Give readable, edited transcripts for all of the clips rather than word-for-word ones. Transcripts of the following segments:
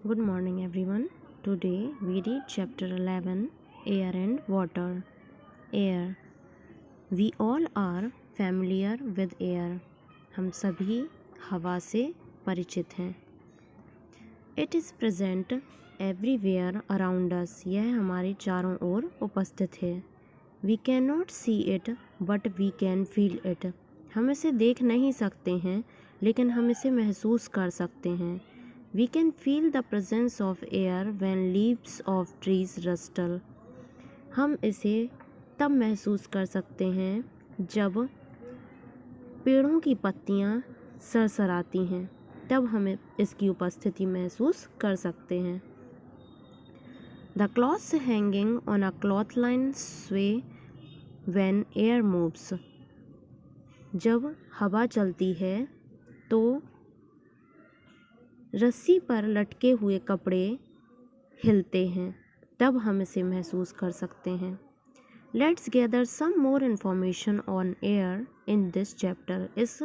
Good morning, everyone. Today we read chapter 11 Air and Water. Air. We all are familiar with air. हम सभी हवा से परिचित हैं. It is present everywhere around us. यह हमारे चारों ओर उपस्थित है. We cannot see it, but we can feel it. हम इसे देख नहीं सकते हैं, लेकिन हम इसे महसूस कर सकते हैं. We can feel the presence of air when leaves of trees rustle. हम इसे तब महसूस कर सकते हैं जब पेड़ों की पत्तियां सरसराती हैं, तब हम इसकी उपस्थिति महसूस कर सकते हैं. The cloths hanging on a clothesline sway when air moves. जब हवा चलती है तो रस्सी पर लटके हुए कपड़े हिलते हैं, तब हम इसे महसूस कर सकते हैं. Let's gather some more information on air in this chapter. इस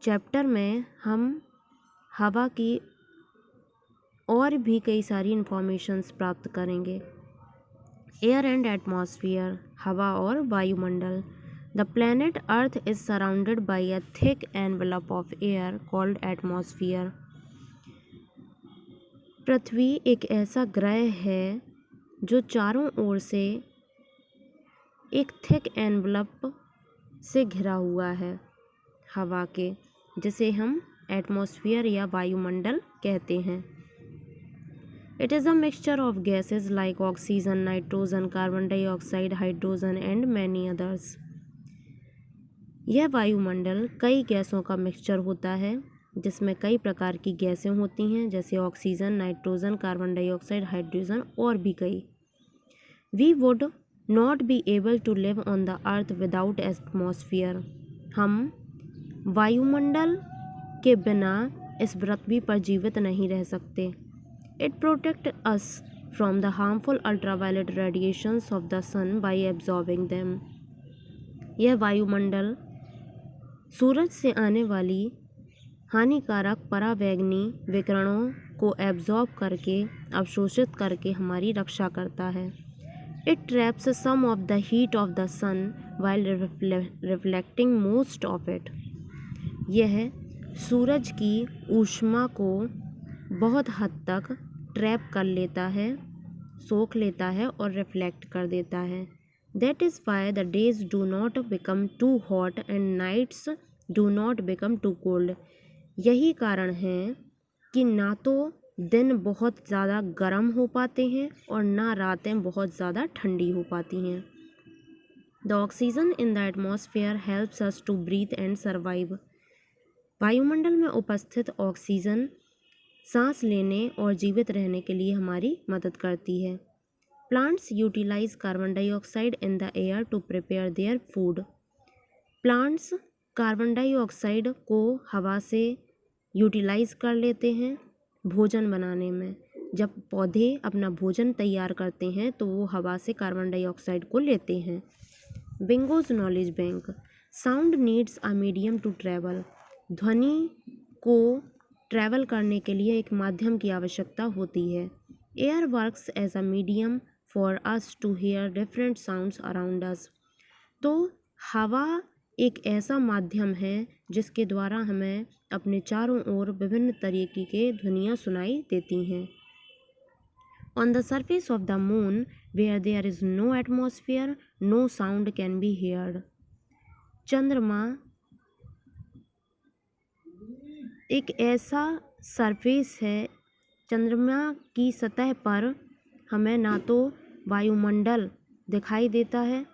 चैप्टर में हम हवा की और भी कई सारी इंफॉर्मेशंस प्राप्त करेंगे. Air and atmosphere. हवा और वायुमंडल. The planet Earth is surrounded by a thick envelope of air called atmosphere. पृथ्वी एक ऐसा ग्रह है जो चारों ओर से एक थिक एनवलप से घिरा हुआ है हवा के, जिसे हम एटमॉस्फेयर या वायुमंडल कहते हैं. It is a mixture of gases like oxygen, nitrogen, carbon dioxide, hydrogen and many others. यह वायुमंडल कई गैसों का मिक्सचर होता है, जिसमें कई प्रकार की गैसें होती हैं, जैसे oxygen, nitrogen, carbon dioxide, hydrogen और भी कई. We would not be able to live on the earth without atmosphere. हम वायुमंडल के बिना इस पृथ्वी पर जीवित नहीं रह सकते. It protects us from the harmful ultraviolet radiations of the sun by absorbing them. यह वायुमंडल सूरज से आने वाली हानिकारक पराबैंगनी विकिरणों को एब्जॉर्ब करके, अवशोषित करके हमारी रक्षा करता है. It traps some of the heat of the sun while reflecting most of it. यह सूरज की ऊष्मा को बहुत हद तक ट्रैप कर लेता है, सोख लेता है और रिफ्लेक्ट कर देता है. That is why the days do not become too hot and nights do not become too cold. यही कारण है कि ना तो दिन बहुत ज़्यादा गर्म हो पाते हैं और ना रातें बहुत ज़्यादा ठंडी हो पाती हैं. The oxygen in the atmosphere helps us to breathe and survive. वायुमंडल में उपस्थित ऑक्सीजन सांस लेने और जीवित रहने के लिए हमारी मदद करती है. Plants utilize carbon dioxide in the air to prepare their food. Plants carbon dioxide को हवा से यूटिलाइज कर लेते हैं भोजन बनाने में. जब पौधे अपना भोजन तैयार करते हैं तो वो हवा से कार्बन डाइऑक्साइड को लेते हैं. Bingo's knowledge bank. Sound needs a medium to travel. ध्वनि को ट्रैवल करने के लिए एक माध्यम की आवश्यकता होती है. Air works as a medium for us to hear different sounds around us. तो हवा एक ऐसा माध्यम है जिसके द्वारा हमें अपने चारों ओर विभिन्न तरीके के ध्वनियाँ सुनाई देती हैं. On the surface of the moon, where there is no atmosphere, no sound can be heard. चंद्रमा एक ऐसा सरफेस है, चंद्रमा की सतह पर हमें ना तो वायुमंडल दिखाई देता है,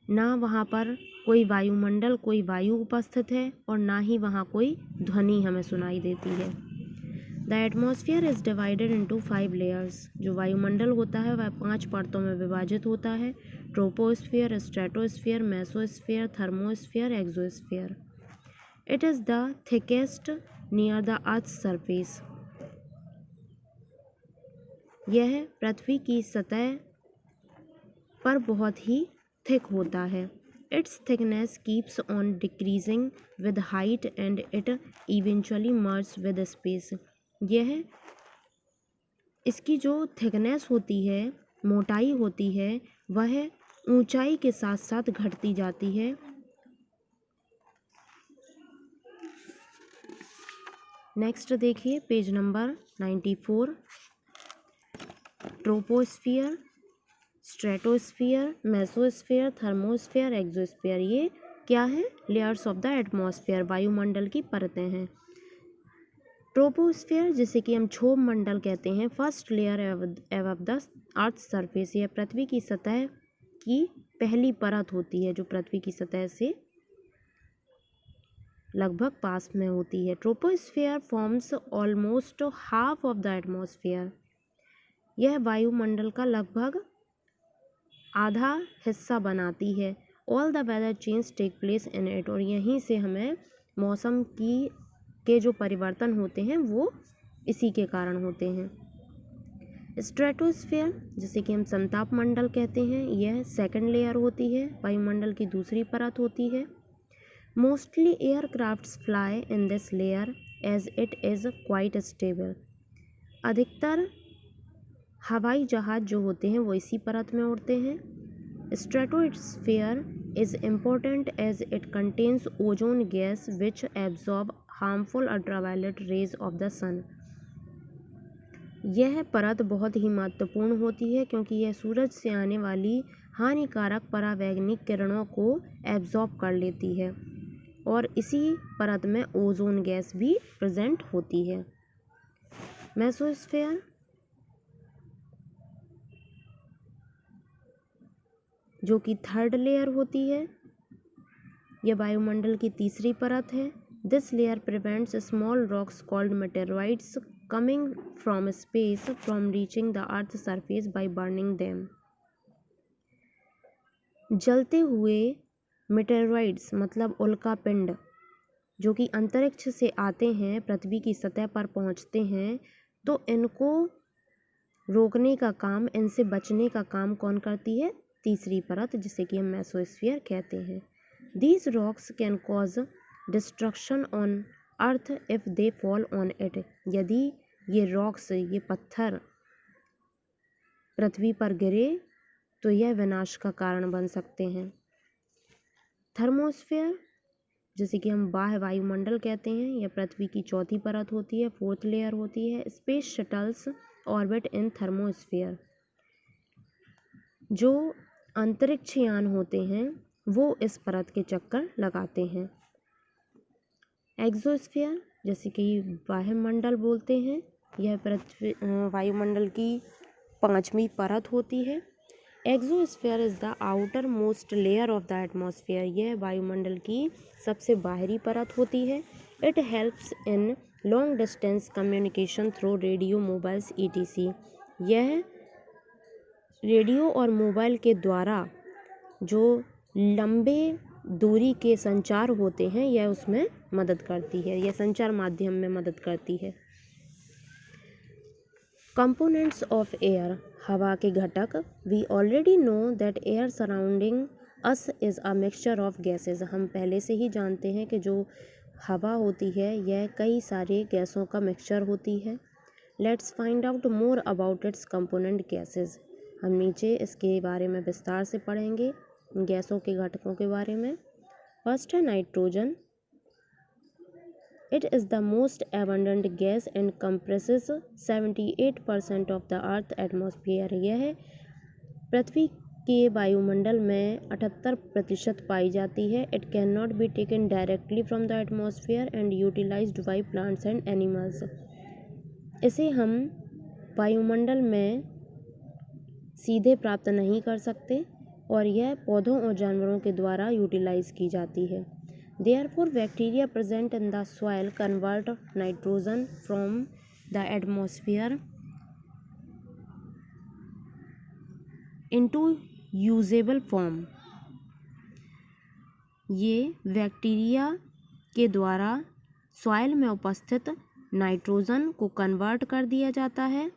ना वहाँ पर कोई वायुमंडल कोई वायु उपस्थित है और ना ही वहाँ कोई ध्वनि हमें सुनाई देती है. The atmosphere is divided into 5 layers. जो वायुमंडल होता है वह 5 परतों में विभाजित होता है. Troposphere, stratosphere, mesosphere, thermosphere, exosphere. It is the thickest near the earth surface. यह पृथ्वी की सतह पर बहुत ही थिक होता है. Its thickness keeps on decreasing with height and it eventually merges with space. यह इसकी जो थिकनेस होती है, मोटाई होती है, वह ऊंचाई के साथ साथ घटती जाती है। नेक्स्ट देखिए page number 94। Troposphere, stratosphere, mesosphere, thermosphere, exosphere, ये क्या है? लेयर्स ऑफ द एटमॉस्फेयर, वायुमंडल की परतें हैं। ट्रोपोस्फियर जिसे कि हम क्षोभ मंडल कहते हैं, first layer above the earth surface, यह पृथ्वी की सतह की पहली परत होती है जो पृथ्वी की सतह से लगभग पास में होती है। Troposphere forms almost half of the atmosphere, यह वायुमंडल का लगभग आधा हिस्सा बनाती है। All the weather change take place in it, और यहीं से हमें मौसम के जो परिवर्तन होते हैं वो इसी के कारण होते हैं। स्ट्रेटोस्फियर जिसे कि हम समताप मंडल कहते हैं, यह सेकंड लेयर होती है, वायुमंडल की दूसरी परत होती है। Mostly aircrafts fly in this layer as it is quite stable, अधिकतर हवाई जहाज जो होते हैं वो इसी परत में उड़ते हैं। Stratosphere is important as it contains ozone gas which absorb harmful ultraviolet rays of the sun, यह परत बहुत ही महत्वपूर्ण होती है क्योंकि यह सूरज से आने वाली हानिकारक परावैंगनिक किरणों को एब्जॉर्ब कर लेती है और इसी परत में ओजोन गैस भी प्रेजेंट होती है। मेसोस्फियर जो कि थर्ड लेयर होती है, यह वायुमंडल की तीसरी परत है। This layer prevents small rocks called meteoroids coming from space from reaching the earth surface by burning them, जलते हुए मेटेरॉइड्स मतलब उल्का पिंड जो कि अंतरिक्ष से आते हैं, पृथ्वी की सतह पर पहुंचते हैं, तो इनको रोकने का काम, इनसे बचने का काम कौन करती है? तीसरी परत जिसे कि हम मेसोस्फियर कहते हैं। These rocks can cause destruction on earth if they fall on it, यदि ये रॉक्स, ये पत्थर पृथ्वी पर गिरे तो यह विनाश का कारण बन सकते हैं। थर्मोस्फियर जिसे कि हम बाह्य वायुमंडल कहते हैं, यह पृथ्वी की चौथी परत होती है, फोर्थ लेयर होती है। Space shuttles orbit in thermosphere, जो अंतरिक्ष यान होते हैं वो इस परत के चक्कर लगाते हैं। एक्सोस्फियर जैसे कि वायुमंडल बोलते हैं, यह पृथ्वी वायुमंडल की पांचवी परत होती है। Exosphere is the outer most layer of the atmosphere, यह वायुमंडल की सबसे बाहरी परत होती है। It helps in long distance communication through radio, mobiles ETC, यह रेडियो और मोबाइल के द्वारा जो लंबे दूरी के संचार होते हैं यह उसमें मदद करती है, यह संचार माध्यम में मदद करती है। कंपोनेंट्स ऑफ एयर, हवा के घटक। We already know that air surrounding us is a mixture of gases, हम पहले से ही जानते हैं कि जो हवा होती है यह कई सारे गैसों का मिक्सचर होती है। Let's find out more about it's component gases, हम नीचे इसके बारे में विस्तार से पढ़ेंगे, गैसों के घटकों के बारे में। फर्स्ट है nitrogen, it is the most abundant gas and compresses 78% of the earth atmosphere, यह पृथ्वी के वायुमंडल में 78% पाई जाती है। It can not be taken directly from the atmosphere and utilised by plants and animals, इसे हम वायुमंडल में सीधे प्राप्त नहीं कर सकते और यह पौधों और जानवरों के द्वारा यूटिलाइज की जाती है। Therefore, bacteria present in the soil convert nitrogen from the atmosphere into usable form, ये बैक्टीरिया के द्वारा सॉइल में उपस्थित नाइट्रोजन को कन्वर्ट कर दिया जाता है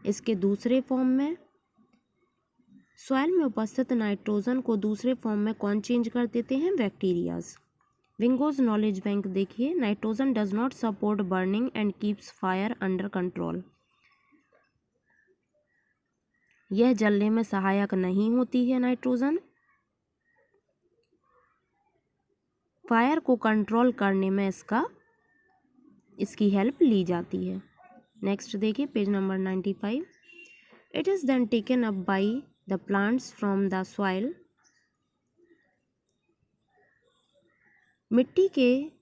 इसके दूसरे फॉर्म में, सॉइल में उपस्थित नाइट्रोजन को दूसरे फॉर्म में कौन चेंज कर देते हैं? बैक्टीरियाज। विंगोज नॉलेज बैंक देखिए, nitrogen does not support burning and keeps fire under control. यह जलने में सहायक नहीं होती है। नाइट्रोजन फायर को कंट्रोल करने में इसकी हेल्प ली जाती है। नेक्स्ट देखिए page number 95। It is then taken up by the plants from the soil. मिट्टी के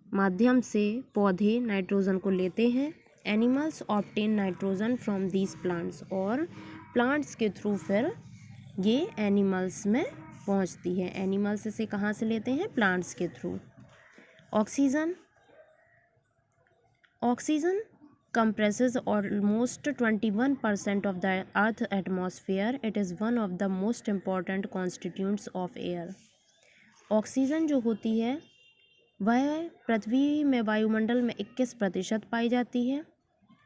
माध्यम से पौधे नाइट्रोजन को लेते हैं। Animals obtain nitrogen from these plants, और प्लांट्स के थ्रू फिर ये एनिमल्स में पहुंचती है। एनिमल्स से कहाँ से लेते हैं? प्लांट्स के through. Oxygen compresses almost 21% of the Earth atmosphere. It is one of the most important constituents of air. Oxygen जो होती है वह पृथ्वी में वायुमंडल में 21% पाई जाती है।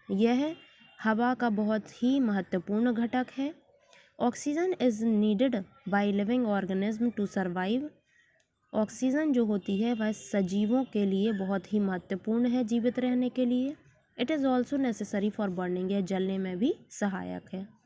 यह हवा का बहुत ही महत्वपूर्ण घटक है। Oxygen is needed by living organism to survive. Oxygen जो होती है वह सजीवों के लिए बहुत ही महत्वपूर्ण है जीवित रहने के लिए। It is also necessary for burning, यह जलने में भी सहायक है।